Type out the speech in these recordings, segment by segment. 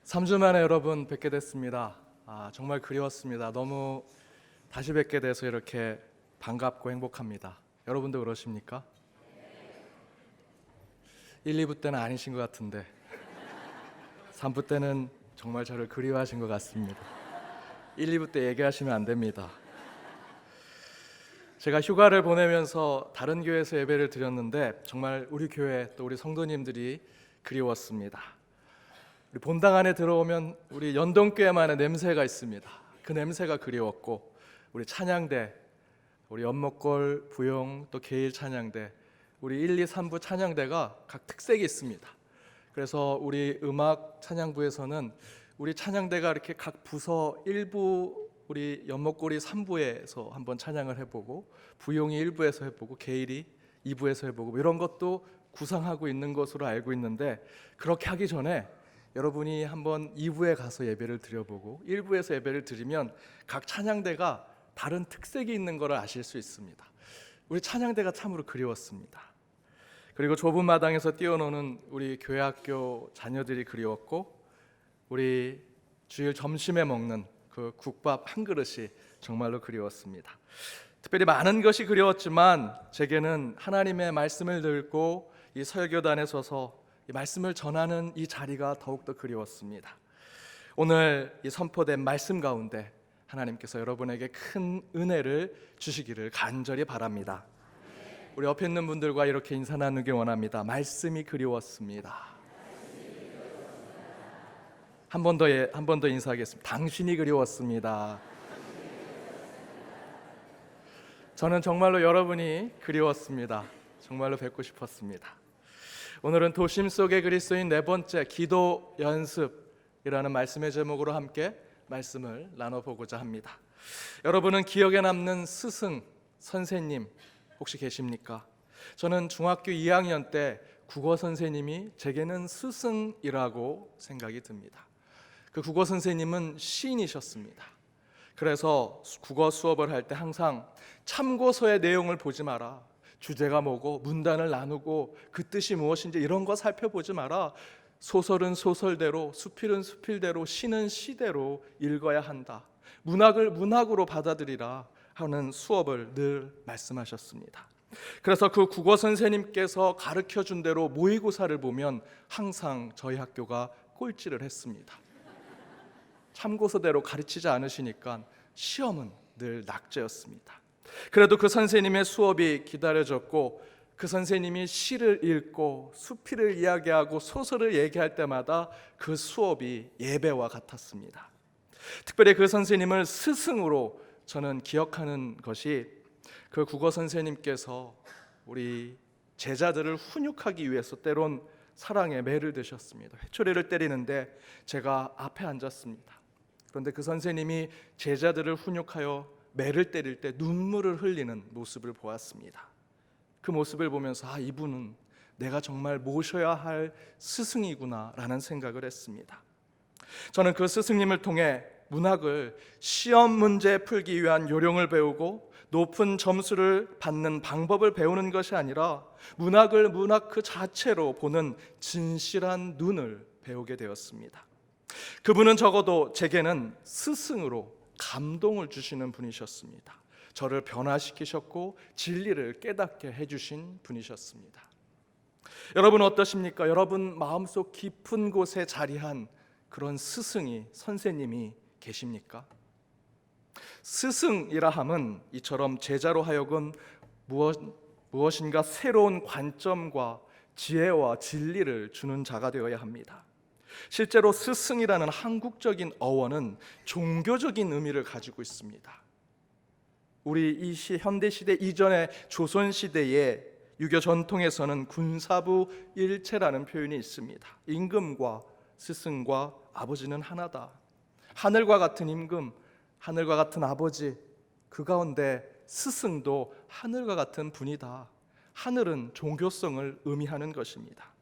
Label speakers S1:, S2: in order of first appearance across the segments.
S1: 3주 만에 여러분 뵙게 됐습니다. 정말 그리웠습니다. 너무 다시 뵙게 돼서 이렇게 반갑고 행복합니다. 여러분도 그러십니까? 1, 2부 때는 아니신 것 같은데 3부 때는 정말 저를 그리워하신 것 같습니다. 1, 2부 때 얘기하시면 안 됩니다. 제가 휴가를 보내면서 다른 교회에서 예배를 드렸는데 정말 우리 교회 또 우리 성도님들이 그리웠습니다. 우리 본당 안에 들어오면 우리 연동교회만의 냄새가 있습니다. 그 냄새가 그리웠고, 우리 찬양대, 우리 연목골, 부용, 또 개일 찬양대, 우리 1, 2, 3부 찬양대가 각 특색이 있습니다. 그래서 우리 음악 찬양부에서는 우리 찬양대가 이렇게 각 부서 1부, 우리 연목골이 3부에서 한번 찬양을 해보고, 부용이 1부에서 해보고, 개일이 2부에서 해보고, 이런 것도 구상하고 있는 것으로 알고 있는데, 그렇게 하기 전에 여러분이 한번 2부에 가서 예배를 드려보고 1부에서 예배를 드리면 각 찬양대가 다른 특색이 있는 것을 아실 수 있습니다. 우리 찬양대가 참으로 그리웠습니다. 그리고 좁은 마당에서 뛰어노는 우리 교회학교 자녀들이 그리웠고, 우리 주일 점심에 먹는 그 국밥 한 그릇이 정말로 그리웠습니다. 특별히 많은 것이 그리웠지만 제게는 하나님의 말씀을 들고 이 설교단에 서서 이 말씀을 전하는 이 자리가 더욱더 그리웠습니다. 오늘 이 선포된 말씀 가운데 하나님께서 여러분에게 큰 은혜를 주시기를 간절히 바랍니다. 우리 옆에 있는 분들과 이렇게 인사 나누기 원합니다. 말씀이 그리웠습니다. 한 번 더 인사하겠습니다. 당신이 그리웠습니다. 저는 정말로 여러분이 그리웠습니다. 정말로 뵙고 싶었습니다. 오늘은 도심 속의 그리스도인 네 번째 기도 연습이라는 말씀의 제목으로 함께 말씀을 나눠보고자 합니다. 여러분은 기억에 남는 스승, 선생님 혹시 계십니까? 저는 중학교 2학년 때 국어 선생님이 제게는 스승이라고 생각이 듭니다. 그 국어 선생님은 시인이셨습니다. 그래서 국어 수업을 할 때 항상 참고서의 내용을 보지 마라, 주제가 뭐고 문단을 나누고 그 뜻이 무엇인지 이런 거 살펴보지 마라, 소설은 소설대로, 수필은 수필대로, 시는 시대로 읽어야 한다, 문학을 문학으로 받아들이라 하는 수업을 늘 말씀하셨습니다. 그래서 그 국어 선생님께서 가르쳐준 대로 모의고사를 보면 항상 저희 학교가 꼴찌를 했습니다. 참고서대로 가르치지 않으시니까 시험은 늘 낙제였습니다. 그래도 그 선생님의 수업이 기다려졌고, 그 선생님이 시를 읽고 수필을 이야기하고 소설을 얘기할 때마다 그 수업이 예배와 같았습니다. 특별히 그 선생님을 스승으로 저는 기억하는 것이, 그 국어 선생님께서 우리 제자들을 훈육하기 위해서 때론 사랑에 매를 드셨습니다. 회초리를 때리는데 제가 앞에 앉았습니다. 그런데 그 선생님이 제자들을 훈육하여 매를 때릴 때 눈물을 흘리는 모습을 보았습니다. 그 모습을 보면서 이분은 내가 정말 모셔야 할 스승이구나 라는 생각을 했습니다. 저는 그 스승님을 통해 문학을 시험 문제 풀기 위한 요령을 배우고 높은 점수를 받는 방법을 배우는 것이 아니라 문학을 문학 그 자체로 보는 진실한 눈을 배우게 되었습니다. 그분은 적어도 제게는 스승으로 감동을 주시는 분이셨습니다. 저를 변화시키셨고 진리를 깨닫게 해주신 분이셨습니다. 여러분 어떠십니까? 여러분 마음속 깊은 곳에 자리한 그런 스승이, 선생님이 계십니까? 스승이라 함은 이처럼 제자로 하여금 무엇인가 새로운 관점과 지혜와 진리를 주는 자가 되어야 합니다. 실제로 스승이라는 한국적인 어원은 종교적인 의미를 가지고 있습니다. 우리 이 현대시대 이전의 조선시대의 유교 전통에서는 군사부 일체라는 표현이 있습니다. 임금과 스승과 아버지는 하나다. 하늘과 같은 임금, 하늘과 같은 아버지, 그 가운데 스승도 하늘과 같은 분이다. 하늘은 종교성을 의미하는 것입니다.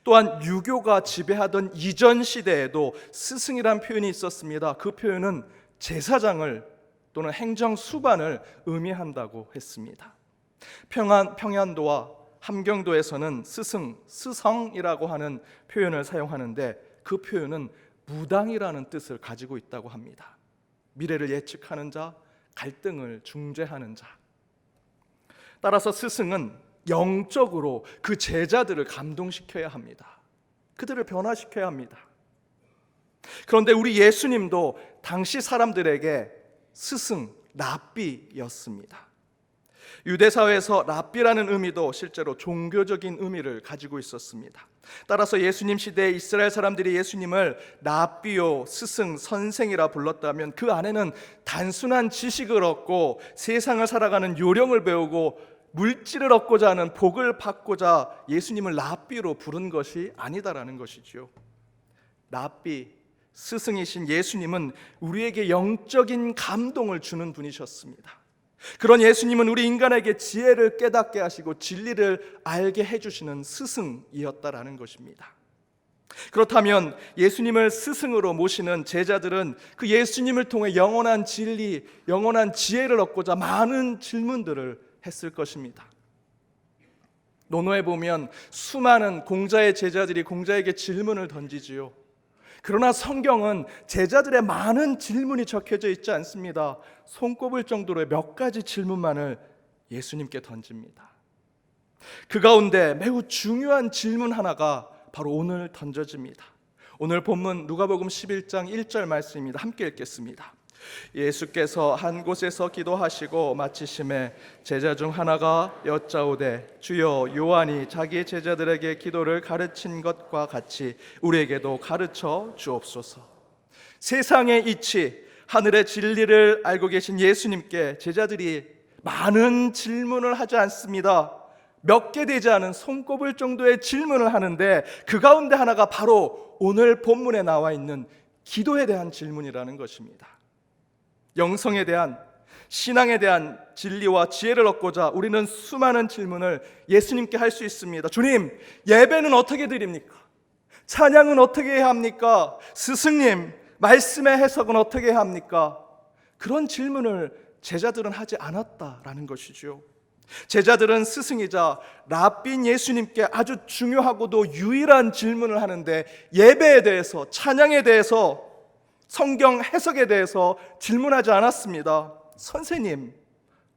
S1: 또한 유교가 지배하던 이전 시대에도 스승이란 표현이 있었습니다. 그 표현은 제사장을 또는 행정수반을 의미한다고 했습니다. 평안도와 함경도에서는 스승, 스성이라고 하는 표현을 사용하는데 그 표현은 무당이라는 뜻을 가지고 있다고 합니다. 미래를 예측하는 자, 갈등을 중재하는 자. 따라서 스승은 영적으로 그 제자들을 감동시켜야 합니다. 그들을 변화시켜야 합니다. 그런데 우리 예수님도 당시 사람들에게 스승, 랍비였습니다. 유대 사회에서 랍비라는 의미도 실제로 종교적인 의미를 가지고 있었습니다. 따라서 예수님 시대에 이스라엘 사람들이 예수님을 랍비요, 스승, 선생이라 불렀다면 그 안에는 단순한 지식을 얻고 세상을 살아가는 요령을 배우고 물질을 얻고자 하는 복을 받고자 예수님을 랍비로 부른 것이 아니다라는 것이지요. 랍비, 스승이신 예수님은 우리에게 영적인 감동을 주는 분이셨습니다. 그런 예수님은 우리 인간에게 지혜를 깨닫게 하시고 진리를 알게 해주시는 스승이었다라는 것입니다. 그렇다면 예수님을 스승으로 모시는 제자들은 그 예수님을 통해 영원한 진리, 영원한 지혜를 얻고자 많은 질문들을 했을 것입니다. 논어에 보면 수많은 공자의 제자들이 공자에게 질문을 던지지요. 그러나 성경은 제자들의 많은 질문이 적혀져 있지 않습니다. 손꼽을 정도로의 몇 가지 질문만을 예수님께 던집니다. 그 가운데 매우 중요한 질문 하나가 바로 오늘 던져집니다. 오늘 본문 누가복음 11장 1절 말씀입니다. 함께 읽겠습니다. 예수께서 한 곳에서 기도하시고 마치심에 제자 중 하나가 여짜오되 주여 요한이 자기 제자들에게 기도를 가르친 것과 같이 우리에게도 가르쳐 주옵소서. 세상의 이치, 하늘의 진리를 알고 계신 예수님께 제자들이 많은 질문을 하지 않습니다. 몇 개 되지 않은 손꼽을 정도의 질문을 하는데 그 가운데 하나가 바로 오늘 본문에 나와 있는 기도에 대한 질문이라는 것입니다. 영성에 대한, 신앙에 대한 진리와 지혜를 얻고자 우리는 수많은 질문을 예수님께 할 수 있습니다. 주님, 예배는 어떻게 드립니까? 찬양은 어떻게 해야 합니까? 스승님, 말씀의 해석은 어떻게 해야 합니까? 그런 질문을 제자들은 하지 않았다라는 것이죠. 제자들은 스승이자 랍비인 예수님께 아주 중요하고도 유일한 질문을 하는데 예배에 대해서, 찬양에 대해서, 성경 해석에 대해서 질문하지 않았습니다. 선생님,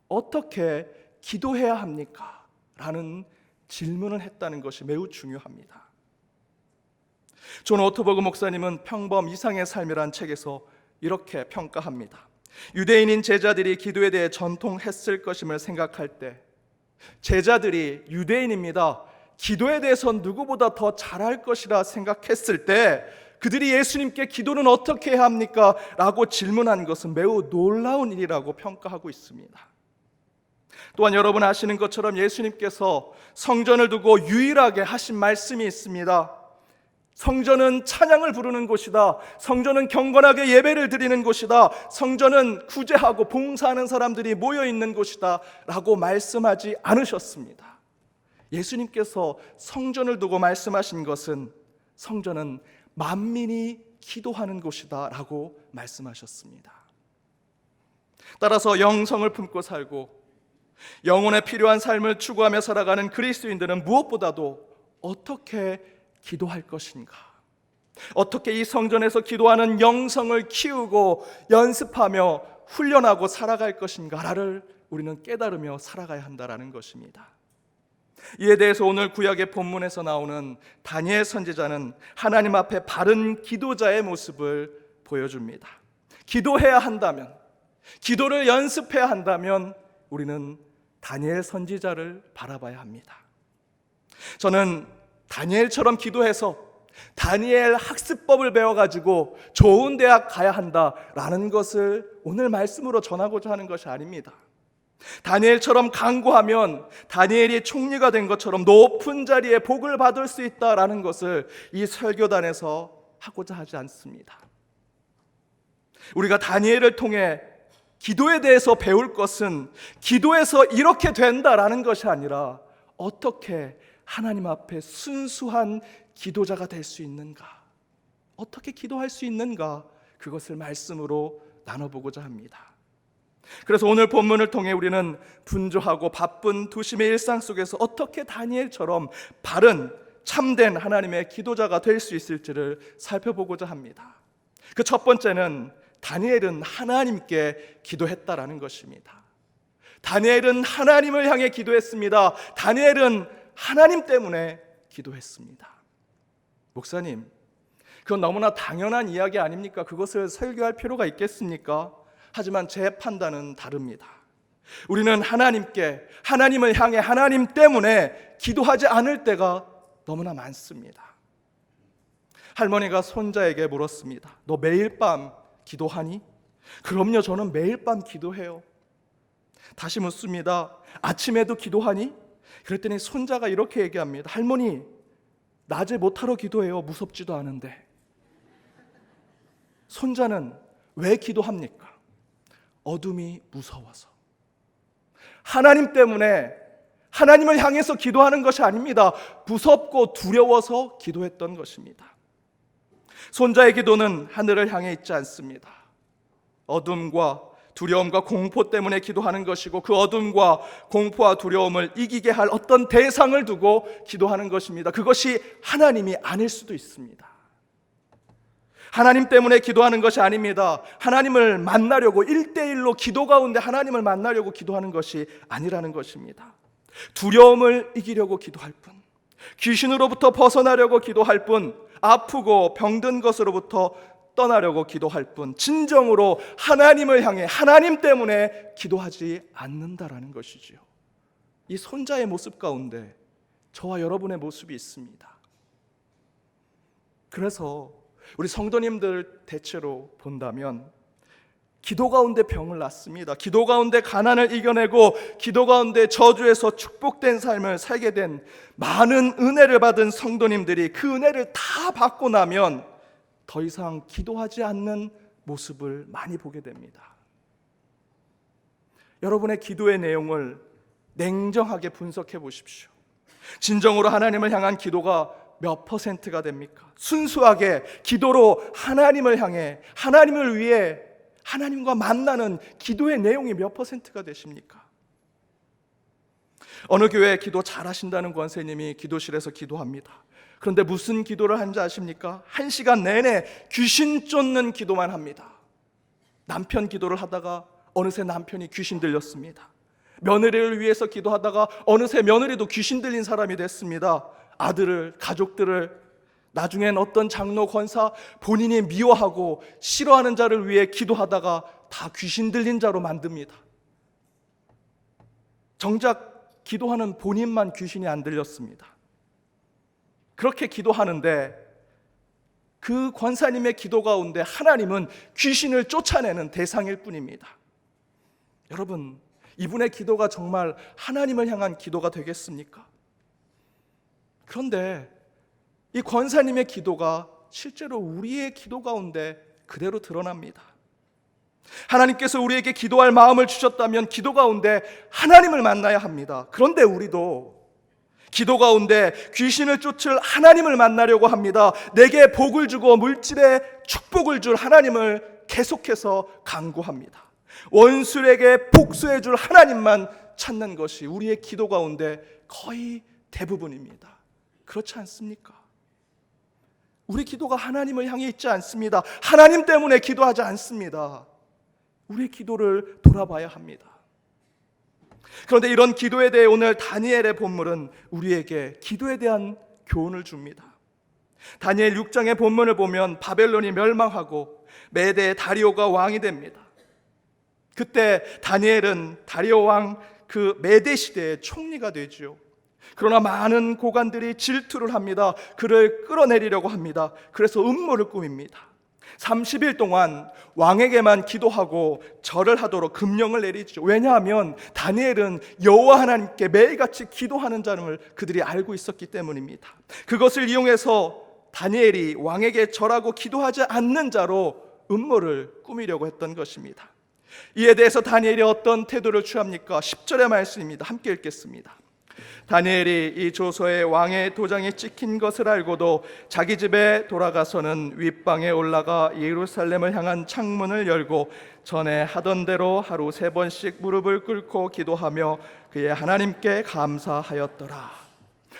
S1: 어떻게 기도해야 합니까? 라는 질문을 했다는 것이 매우 중요합니다. 존 오토버그 목사님은 평범 이상의 삶이란 책에서 이렇게 평가합니다. 유대인인 제자들이 기도에 대해 전통했을 것임을 생각할 때 제자들이 유대인입니다. 기도에 대해서 누구보다 더 잘할 것이라 생각했을 때 그들이 예수님께 기도는 어떻게 해야 합니까? 라고 질문한 것은 매우 놀라운 일이라고 평가하고 있습니다. 또한 여러분 아시는 것처럼 예수님께서 성전을 두고 유일하게 하신 말씀이 있습니다. 성전은 찬양을 부르는 곳이다. 성전은 경건하게 예배를 드리는 곳이다. 성전은 구제하고 봉사하는 사람들이 모여있는 곳이다 라고 말씀하지 않으셨습니다. 예수님께서 성전을 두고 말씀하신 것은 성전은 만민이 기도하는 곳이다 라고 말씀하셨습니다. 따라서 영성을 품고 살고 영혼에 필요한 삶을 추구하며 살아가는 그리스도인들은 무엇보다도 어떻게 기도할 것인가, 어떻게 이 성전에서 기도하는 영성을 키우고 연습하며 훈련하고 살아갈 것인가를 우리는 깨달으며 살아가야 한다는 것입니다. 이에 대해서 오늘 구약의 본문에서 나오는 다니엘 선지자는 하나님 앞에 바른 기도자의 모습을 보여줍니다. 기도해야 한다면, 기도를 연습해야 한다면 우리는 다니엘 선지자를 바라봐야 합니다. 저는 다니엘처럼 기도해서 다니엘 학습법을 배워가지고 좋은 대학 가야 한다라는 것을 오늘 말씀으로 전하고자 하는 것이 아닙니다. 다니엘처럼 강구하면 다니엘이 총리가 된 것처럼 높은 자리에 복을 받을 수 있다라는 것을 이 설교단에서 하고자 하지 않습니다. 우리가 다니엘을 통해 기도에 대해서 배울 것은 기도에서 이렇게 된다라는 것이 아니라 어떻게 하나님 앞에 순수한 기도자가 될 수 있는가, 어떻게 기도할 수 있는가, 그것을 말씀으로 나눠보고자 합니다. 그래서 오늘 본문을 통해 우리는 분주하고 바쁜 도심의 일상 속에서 어떻게 다니엘처럼 바른 참된 하나님의 기도자가 될 수 있을지를 살펴보고자 합니다. 그 첫 번째는 다니엘은 하나님께 기도했다라는 것입니다. 다니엘은 하나님을 향해 기도했습니다. 다니엘은 하나님 때문에 기도했습니다. 목사님, 그건 너무나 당연한 이야기 아닙니까? 그것을 설교할 필요가 있겠습니까? 하지만 제 판단은 다릅니다. 우리는 하나님을 향해 하나님 때문에 기도하지 않을 때가 너무나 많습니다. 할머니가 손자에게 물었습니다. 너 매일 밤 기도하니? 그럼요, 저는 매일 밤 기도해요. 다시 묻습니다. 아침에도 기도하니? 그랬더니 손자가 이렇게 얘기합니다. 할머니, 낮에 못하러 기도해요. 무섭지도 않은데. 손자는 왜 기도합니까? 어둠이 무서워서. 하나님 때문에, 하나님을 향해서 기도하는 것이 아닙니다. 무섭고 두려워서 기도했던 것입니다. 손자의 기도는 하늘을 향해 있지 않습니다. 어둠과 두려움과 공포 때문에 기도하는 것이고, 그 어둠과 공포와 두려움을 이기게 할 어떤 대상을 두고 기도하는 것입니다. 그것이 하나님이 아닐 수도 있습니다. 하나님 때문에 기도하는 것이 아닙니다. 하나님을 만나려고 1대1로 기도 가운데 하나님을 만나려고 기도하는 것이 아니라는 것입니다. 두려움을 이기려고 기도할 뿐, 귀신으로부터 벗어나려고 기도할 뿐, 아프고 병든 것으로부터 떠나려고 기도할 뿐, 진정으로 하나님을 향해 하나님 때문에 기도하지 않는다라는 것이지요. 이 손자의 모습 가운데 저와 여러분의 모습이 있습니다. 그래서 우리 성도님들 대체로 본다면 기도 가운데 병을 낫습니다. 기도 가운데 가난을 이겨내고 기도 가운데 저주에서 축복된 삶을 살게 된 많은 은혜를 받은 성도님들이 그 은혜를 다 받고 나면 더 이상 기도하지 않는 모습을 많이 보게 됩니다. 여러분의 기도의 내용을 냉정하게 분석해 보십시오. 진정으로 하나님을 향한 기도가 몇 %가 됩니까? 순수하게 기도로 하나님을 향해 하나님을 위해 하나님과 만나는 기도의 내용이 몇 %가 되십니까? 어느 교회 기도 잘하신다는 권사님이 기도실에서 기도합니다. 그런데 무슨 기도를 하는지 아십니까? 1시간 내내 귀신 쫓는 기도만 합니다. 남편 기도를 하다가 어느새 남편이 귀신 들렸습니다. 며느리를 위해서 기도하다가 어느새 며느리도 귀신 들린 사람이 됐습니다. 아들을, 가족들을, 나중엔 어떤 장로, 권사, 본인이 미워하고 싫어하는 자를 위해 기도하다가 다 귀신 들린 자로 만듭니다. 정작 기도하는 본인만 귀신이 안 들렸습니다. 그렇게 기도하는데 그 권사님의 기도 가운데 하나님은 귀신을 쫓아내는 대상일 뿐입니다. 여러분, 이분의 기도가 정말 하나님을 향한 기도가 되겠습니까? 그런데 이 권사님의 기도가 실제로 우리의 기도 가운데 그대로 드러납니다. 하나님께서 우리에게 기도할 마음을 주셨다면 기도 가운데 하나님을 만나야 합니다. 그런데 우리도 기도 가운데 귀신을 쫓을 하나님을 만나려고 합니다. 내게 복을 주고 물질의 축복을 줄 하나님을 계속해서 간구합니다. 원수에게 복수해 줄 하나님만 찾는 것이 우리의 기도 가운데 거의 대부분입니다. 그렇지 않습니까? 우리 기도가 하나님을 향해 있지 않습니다. 하나님 때문에 기도하지 않습니다. 우리의 기도를 돌아봐야 합니다. 그런데 이런 기도에 대해 오늘 다니엘의 본문은 우리에게 기도에 대한 교훈을 줍니다. 다니엘 6장의 본문을 보면 바벨론이 멸망하고 메대 다리오가 왕이 됩니다. 그때 다니엘은 다리오 왕 그 메대 시대의 총리가 되죠. 그러나 많은 고관들이 질투를 합니다. 그를 끌어내리려고 합니다. 그래서 음모를 꾸밉니다. 30일 동안 왕에게만 기도하고 절을 하도록 금령을 내리죠. 왜냐하면 다니엘은 여호와 하나님께 매일같이 기도하는 자를 그들이 알고 있었기 때문입니다. 그것을 이용해서 다니엘이 왕에게 절하고 기도하지 않는 자로 음모를 꾸미려고 했던 것입니다. 이에 대해서 다니엘이 어떤 태도를 취합니까? 10절의 말씀입니다. 함께 읽겠습니다. 다니엘이 이 조서에 왕의 도장이 찍힌 것을 알고도 자기 집에 돌아가서는 윗방에 올라가 예루살렘을 향한 창문을 열고 전에 하던 대로 하루 3번씩 무릎을 꿇고 기도하며 그의 하나님께 감사하였더라.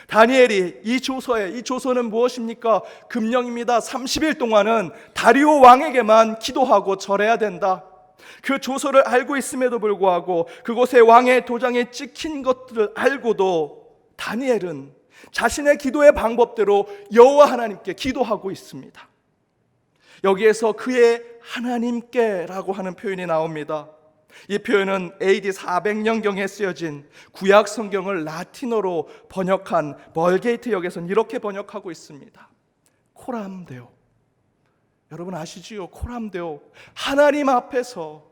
S1: 다니엘이 이 조서는 무엇입니까? 금령입니다. 30일 동안은 다리오 왕에게만 기도하고 절해야 된다. 그 조서를 알고 있음에도 불구하고 그곳에 왕의 도장에 찍힌 것들을 알고도 다니엘은 자신의 기도의 방법대로 여호와 하나님께 기도하고 있습니다. 여기에서 그의 하나님께라고 하는 표현이 나옵니다. 이 표현은 AD 400년경에 쓰여진 구약 성경을 라틴어로 번역한 멀게이트 역에서는 이렇게 번역하고 있습니다. 코람데오. 여러분 아시지요? 코람데오. 하나님 앞에서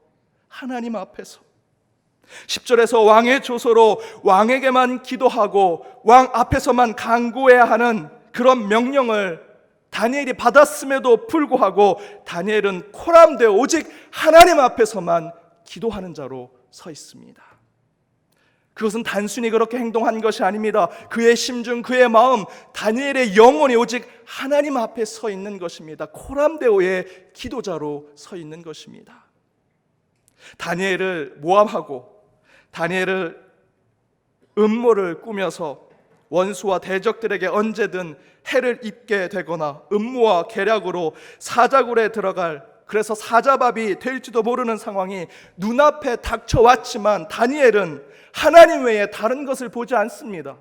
S1: 10절에서 왕의 조서로 왕에게만 기도하고 왕 앞에서만 간구해야 하는 그런 명령을 다니엘이 받았음에도 불구하고 다니엘은 코람데오, 오직 하나님 앞에서만 기도하는 자로 서 있습니다. 그것은 단순히 그렇게 행동한 것이 아닙니다. 그의 심중, 그의 마음, 다니엘의 영혼이 오직 하나님 앞에 서 있는 것입니다. 코람데오의 기도자로 서 있는 것입니다. 다니엘을 모함하고 다니엘을 음모를 꾸며서 원수와 대적들에게 언제든 해를 입게 되거나 음모와 계략으로 사자굴에 들어갈, 그래서 사자밥이 될지도 모르는 상황이 눈앞에 닥쳐왔지만 다니엘은 하나님 외에 다른 것을 보지 않습니다.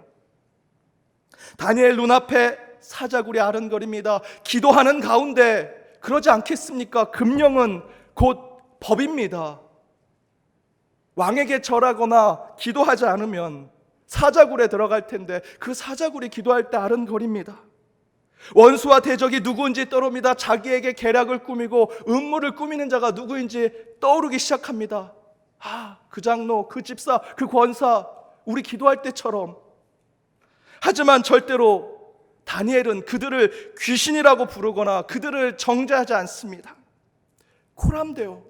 S1: 다니엘 눈앞에 사자굴이 아른거립니다. 기도하는 가운데 그러지 않겠습니까? 금령은 곧 법입니다. 왕에게 절하거나 기도하지 않으면 사자굴에 들어갈 텐데 그 사자굴이 기도할 때 아른거립니다. 원수와 대적이 누구인지 떠오릅니다. 자기에게 계략을 꾸미고 음모를 꾸미는 자가 누구인지 떠오르기 시작합니다. 그 장로, 그 집사, 그 권사, 우리 기도할 때처럼. 하지만 절대로 다니엘은 그들을 귀신이라고 부르거나 그들을 정죄하지 않습니다. 코람데오,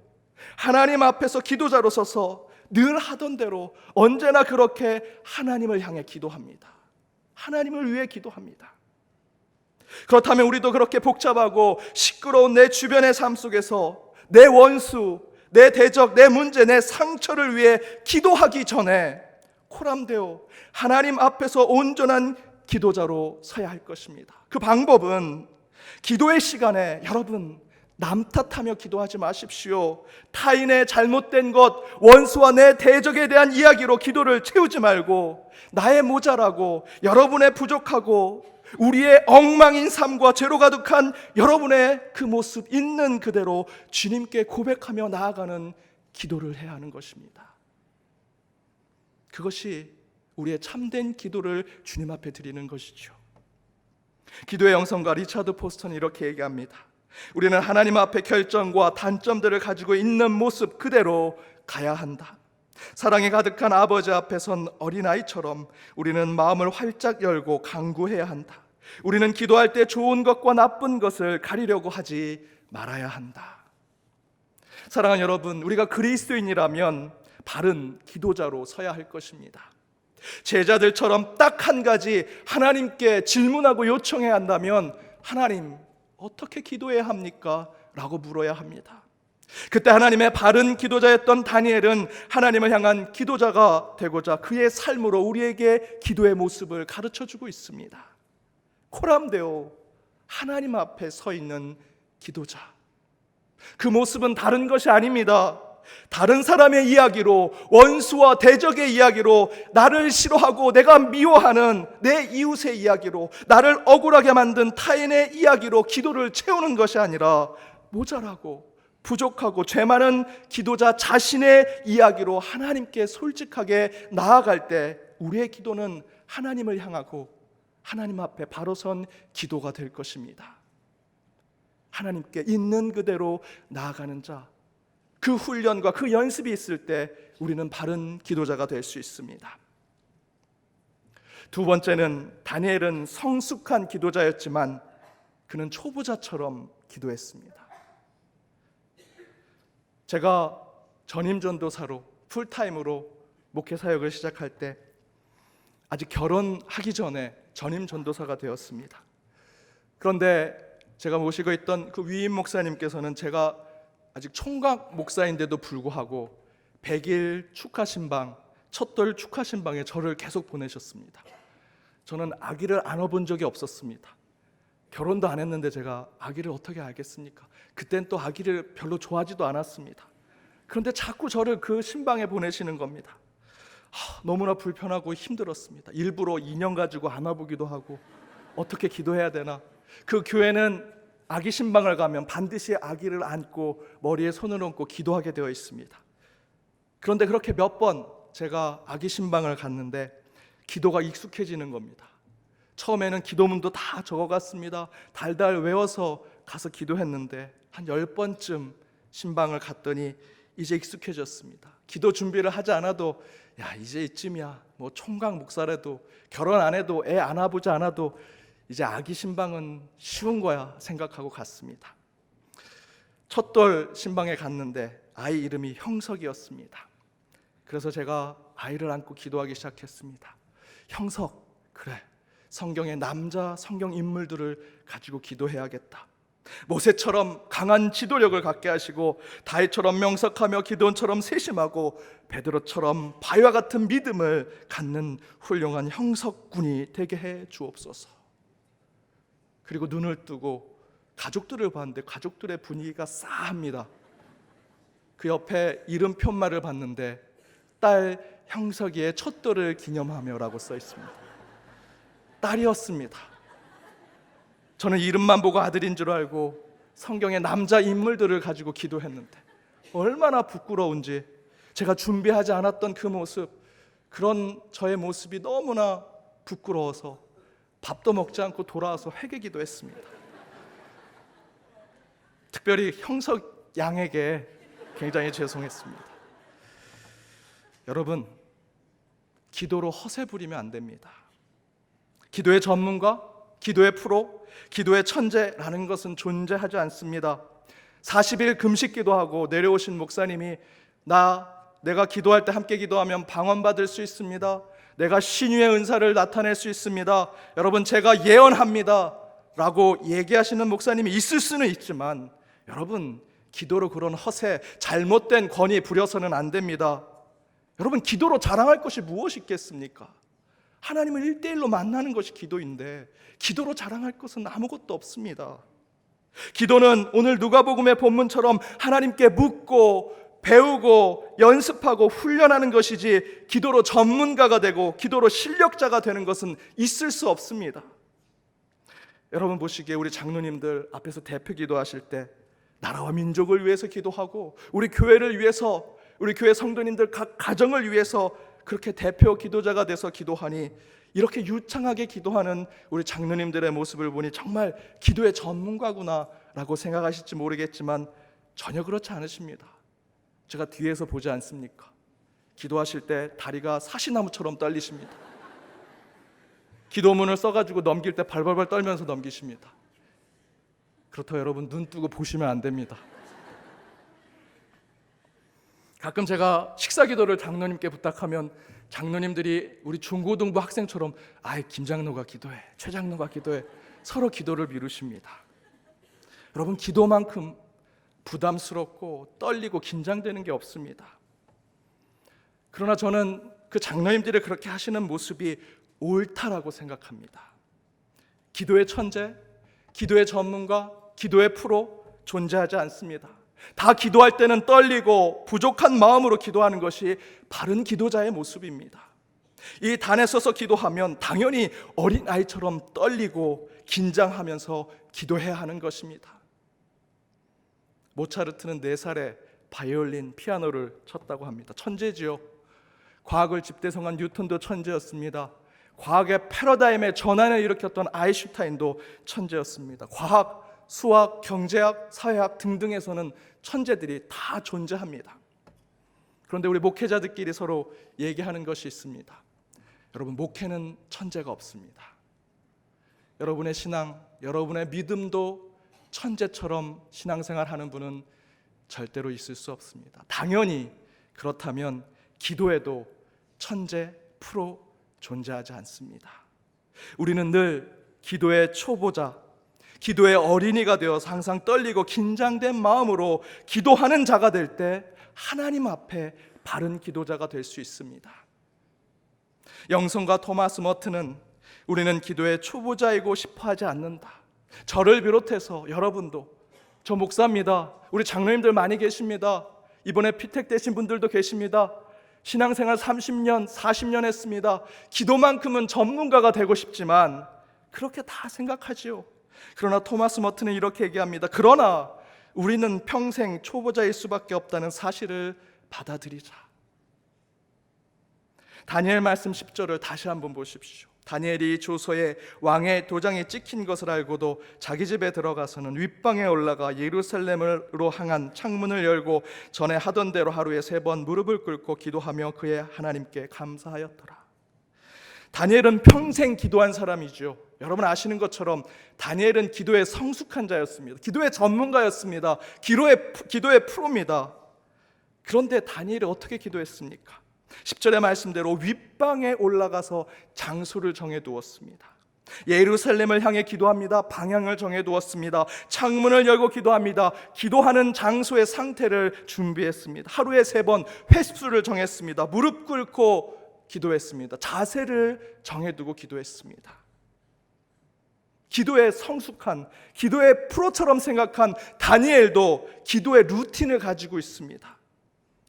S1: 하나님 앞에서 기도자로 서서 늘 하던 대로 언제나 그렇게 하나님을 향해 기도합니다. 하나님을 위해 기도합니다. 그렇다면 우리도 그렇게 복잡하고 시끄러운 내 주변의 삶 속에서 내 원수, 내 대적, 내 문제, 내 상처를 위해 기도하기 전에 코람데오, 하나님 앞에서 온전한 기도자로 서야 할 것입니다. 그 방법은 기도의 시간에 여러분 남 탓하며 기도하지 마십시오. 타인의 잘못된 것, 원수와 내 대적에 대한 이야기로 기도를 채우지 말고 나의 모자라고, 여러분의 부족하고, 우리의 엉망인 삶과 죄로 가득한 여러분의 그 모습 있는 그대로 주님께 고백하며 나아가는 기도를 해야 하는 것입니다. 그것이 우리의 참된 기도를 주님 앞에 드리는 것이죠. 기도의 영성가 리차드 포스턴은 이렇게 얘기합니다. 우리는 하나님 앞에 결정과 단점들을 가지고 있는 모습 그대로 가야 한다. 사랑에 가득한 아버지 앞에선 어린아이처럼 우리는 마음을 활짝 열고 간구해야 한다. 우리는 기도할 때 좋은 것과 나쁜 것을 가리려고 하지 말아야 한다. 사랑하는 여러분, 우리가 그리스도인이라면 바른 기도자로 서야 할 것입니다. 제자들처럼 딱 한 가지 하나님께 질문하고 요청해야 한다면 하나님, 어떻게 기도해야 합니까? 라고 물어야 합니다. 그때 하나님의 바른 기도자였던 다니엘은 하나님을 향한 기도자가 되고자 그의 삶으로 우리에게 기도의 모습을 가르쳐주고 있습니다. 코람데오, 하나님 앞에 서 있는 기도자. 그 모습은 다른 것이 아닙니다. 다른 사람의 이야기로, 원수와 대적의 이야기로, 나를 싫어하고 내가 미워하는 내 이웃의 이야기로, 나를 억울하게 만든 타인의 이야기로 기도를 채우는 것이 아니라 모자라고 부족하고 죄 많은 기도자 자신의 이야기로 하나님께 솔직하게 나아갈 때 우리의 기도는 하나님을 향하고 하나님 앞에 바로 선 기도가 될 것입니다. 하나님께 있는 그대로 나아가는 자, 그 훈련과 그 연습이 있을 때 우리는 바른 기도자가 될 수 있습니다. 두 번째는 다니엘은 성숙한 기도자였지만 그는 초보자처럼 기도했습니다. 제가 전임 전도사로 풀타임으로 목회 사역을 시작할 때 아직 결혼하기 전에 전임 전도사가 되었습니다. 그런데 제가 모시고 있던 그 위임 목사님께서는 제가 아직 총각 목사인데도 불구하고 100일 축하 신방, 첫돌 축하 신방에 저를 계속 보내셨습니다. 저는 아기를 안아본 적이 없었습니다. 결혼도 안 했는데 제가 아기를 어떻게 알겠습니까? 그땐 또 아기를 별로 좋아하지도 않았습니다. 그런데 자꾸 저를 그 신방에 보내시는 겁니다. 너무나 불편하고 힘들었습니다. 일부러 인형 가지고 안아보기도 하고 어떻게 기도해야 되나. 그 교회는 아기 신방을 가면 반드시 아기를 안고 머리에 손을 얹고 기도하게 되어 있습니다. 그런데 그렇게 몇 번 제가 아기 신방을 갔는데 기도가 익숙해지는 겁니다. 처음에는 기도문도 다 적어갔습니다. 달달 외워서 가서 기도했는데 한 10번쯤 신방을 갔더니 이제 익숙해졌습니다. 기도 준비를 하지 않아도 야 이제 이쯤이야, 뭐 총각 목사라도 결혼 안 해도 애 안아보지 않아도 이제 아기 신방은 쉬운 거야 생각하고 갔습니다. 첫돌 신방에 갔는데 아이 이름이 형석이었습니다. 그래서 제가 아이를 안고 기도하기 시작했습니다. 형석, 그래, 성경의 남자 성경 인물들을 가지고 기도해야겠다. 모세처럼 강한 지도력을 갖게 하시고 다윗처럼 명석하며 기도원처럼 세심하고 베드로처럼 바위와 같은 믿음을 갖는 훌륭한 형석군이 되게 해 주옵소서. 그리고 눈을 뜨고 가족들을 봤는데 가족들의 분위기가 싸합니다. 그 옆에 이름 편말을 봤는데 딸 형석이의 첫돌을 기념하며라고 써 있습니다. 딸이었습니다. 저는 이름만 보고 아들인 줄 알고 성경의 남자 인물들을 가지고 기도했는데 얼마나 부끄러운지, 제가 준비하지 않았던 그 모습, 그런 저의 모습이 너무나 부끄러워서 밥도 먹지 않고 돌아와서 회개기도 했습니다. 특별히 형석 양에게 굉장히 죄송했습니다. 여러분, 기도로 허세 부리면 안 됩니다. 기도의 전문가, 기도의 프로, 기도의 천재라는 것은 존재하지 않습니다. 40일 금식 기도하고 내려오신 목사님이 내가 기도할 때 함께 기도하면 방언받을 수 있습니다. 내가 신유의 은사를 나타낼 수 있습니다. 여러분, 제가 예언합니다 라고 얘기하시는 목사님이 있을 수는 있지만 여러분, 기도로 그런 허세, 잘못된 권위 부려서는 안 됩니다. 여러분, 기도로 자랑할 것이 무엇이 있겠습니까? 하나님을 1대1로 만나는 것이 기도인데 기도로 자랑할 것은 아무것도 없습니다. 기도는 오늘 누가복음의 본문처럼 하나님께 묻고 배우고 연습하고 훈련하는 것이지 기도로 전문가가 되고 기도로 실력자가 되는 것은 있을 수 없습니다. 여러분 보시기에 우리 장로님들 앞에서 대표 기도하실 때 나라와 민족을 위해서 기도하고 우리 교회를 위해서, 우리 교회 성도님들 각 가정을 위해서 그렇게 대표 기도자가 돼서 기도하니 이렇게 유창하게 기도하는 우리 장로님들의 모습을 보니 정말 기도의 전문가구나라고 생각하실지 모르겠지만 전혀 그렇지 않으십니다. 제가 뒤에서 보지 않습니까? 기도하실 때 다리가 사시나무처럼 떨리십니다. 기도문을 써가지고 넘길 때 발발발 떨면서 넘기십니다. 그렇다고 여러분 눈 뜨고 보시면 안 됩니다. 가끔 제가 식사 기도를 장로님께 부탁하면 장로님들이 우리 중고등부 학생처럼 김 장로가 기도해, 최 장로가 기도해, 서로 기도를 미루십니다. 여러분, 기도만큼 부담스럽고 떨리고 긴장되는 게 없습니다. 그러나 저는 그 장로님들이 그렇게 하시는 모습이 옳다라고 생각합니다. 기도의 천재, 기도의 전문가, 기도의 프로 존재하지 않습니다. 다 기도할 때는 떨리고 부족한 마음으로 기도하는 것이 바른 기도자의 모습입니다. 이 단에 서서 기도하면 당연히 어린아이처럼 떨리고 긴장하면서 기도해야 하는 것입니다. 모차르트는 4살에 바이올린, 피아노를 쳤다고 합니다. 천재지요. 과학을 집대성한 뉴턴도 천재였습니다. 과학의 패러다임의 전환을 일으켰던 아인슈타인도 천재였습니다. 과학, 수학, 경제학, 사회학 등등에서는 천재들이 다 존재합니다. 그런데 우리 목회자들끼리 서로 얘기하는 것이 있습니다. 여러분, 목회는 천재가 없습니다. 여러분의 신앙, 여러분의 믿음도 천재처럼 신앙생활하는 분은 절대로 있을 수 없습니다. 당연히 그렇다면 기도에도 천재, 프로 존재하지 않습니다. 우리는 늘 기도의 초보자, 기도의 어린이가 되어서 항상 떨리고 긴장된 마음으로 기도하는 자가 될 때 하나님 앞에 바른 기도자가 될 수 있습니다. 영성과 토마스 머튼은 우리는 기도의 초보자이고 싶어 하지 않는다. 저를 비롯해서 여러분도, 저 목사입니다, 우리 장로님들 많이 계십니다, 이번에 피택 되신 분들도 계십니다, 신앙생활 30년, 40년 했습니다. 기도만큼은 전문가가 되고 싶지만 그렇게 다 생각하지요. 그러나 토마스 머튼은 이렇게 얘기합니다. 그러나 우리는 평생 초보자일 수밖에 없다는 사실을 받아들이자. 다니엘 말씀 10절을 다시 한번 보십시오. 다니엘이 조서에 왕의 도장이 찍힌 것을 알고도 자기 집에 들어가서는 윗방에 올라가 예루살렘으로 향한 창문을 열고 전에 하던 대로 하루에 3번 무릎을 꿇고 기도하며 그의 하나님께 감사하였더라. 다니엘은 평생 기도한 사람이죠. 여러분 아시는 것처럼 다니엘은 기도에 성숙한 자였습니다. 기도의 전문가였습니다. 기도의 프로입니다. 그런데 다니엘이 어떻게 기도했습니까? 10절의 말씀대로 윗방에 올라가서 장소를 정해두었습니다. 예루살렘을 향해 기도합니다. 방향을 정해두었습니다. 창문을 열고 기도합니다. 기도하는 장소의 상태를 준비했습니다. 하루에 3번 횟수를 정했습니다. 무릎 꿇고 기도했습니다. 자세를 정해두고 기도했습니다. 기도에 성숙한, 기도의 프로처럼 생각한 다니엘도 기도의 루틴을 가지고 있습니다.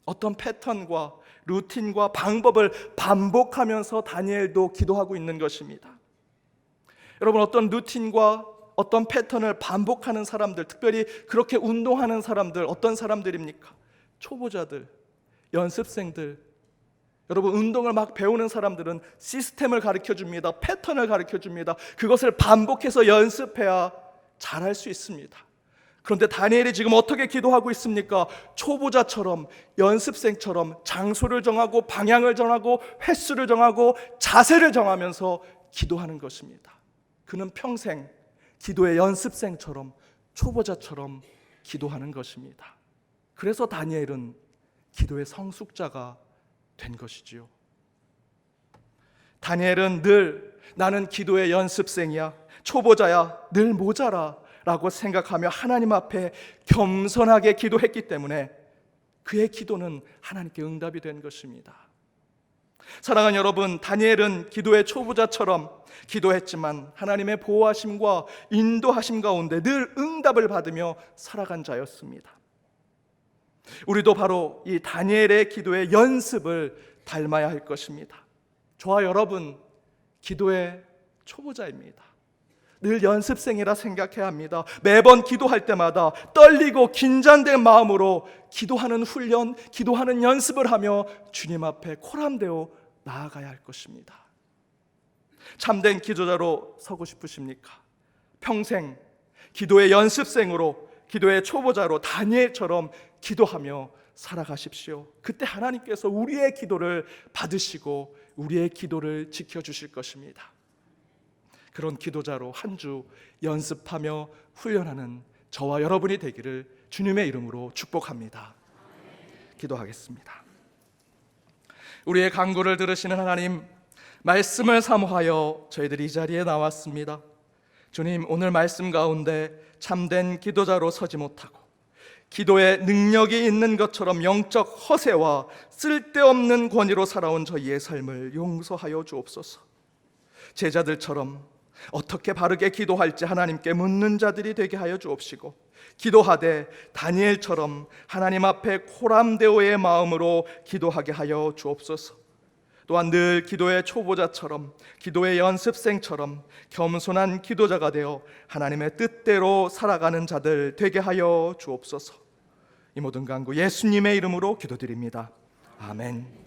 S1: 어떤 패턴과 루틴과 방법을 반복하면서 다니엘도 기도하고 있는 것입니다. 여러분, 어떤 루틴과 어떤 패턴을 반복하는 사람들, 특별히 그렇게 운동하는 사람들, 어떤 사람들입니까? 초보자들, 연습생들. 여러분, 운동을 막 배우는 사람들은 시스템을 가르쳐줍니다. 패턴을 가르쳐줍니다. 그것을 반복해서 연습해야 잘할 수 있습니다. 그런데 다니엘이 지금 어떻게 기도하고 있습니까? 초보자처럼, 연습생처럼 장소를 정하고 방향을 정하고 횟수를 정하고 자세를 정하면서 기도하는 것입니다. 그는 평생 기도의 연습생처럼, 초보자처럼 기도하는 것입니다. 그래서 다니엘은 기도의 성숙자가 된 것이지요. 다니엘은 늘 나는 기도의 연습생이야, 초보자야, 늘 모자라 라고 생각하며 하나님 앞에 겸손하게 기도했기 때문에 그의 기도는 하나님께 응답이 된 것입니다. 사랑하는 여러분, 다니엘은 기도의 초보자처럼 기도했지만 하나님의 보호하심과 인도하심 가운데 늘 응답을 받으며 살아간 자였습니다. 우리도 바로 이 다니엘의 기도의 연습을 닮아야 할 것입니다. 저와 여러분, 기도의 초보자입니다. 늘 연습생이라 생각해야 합니다. 매번 기도할 때마다 떨리고 긴장된 마음으로 기도하는 훈련, 기도하는 연습을 하며 주님 앞에 코람되어 나아가야 할 것입니다. 참된 기도자로 서고 싶으십니까? 평생 기도의 연습생으로, 기도의 초보자로 다니엘처럼 기도하며 살아가십시오. 그때 하나님께서 우리의 기도를 받으시고 우리의 기도를 지켜주실 것입니다. 그런 기도자로 한 주 연습하며 훈련하는 저와 여러분이 되기를 주님의 이름으로 축복합니다. 기도하겠습니다. 우리의 간구를 들으시는 하나님, 말씀을 사모하여 저희들이 이 자리에 나왔습니다. 주님, 오늘 말씀 가운데 참된 기도자로 서지 못하고 기도에 능력이 있는 것처럼 영적 허세와 쓸데없는 권위로 살아온 저희의 삶을 용서하여 주옵소서. 제자들처럼 어떻게 바르게 기도할지 하나님께 묻는 자들이 되게 하여 주옵시고, 기도하되 다니엘처럼 하나님 앞에 코람데오의 마음으로 기도하게 하여 주옵소서. 또한 늘 기도의 초보자처럼, 기도의 연습생처럼 겸손한 기도자가 되어 하나님의 뜻대로 살아가는 자들 되게 하여 주옵소서. 이 모든 간구 예수님의 이름으로 기도드립니다. 아멘.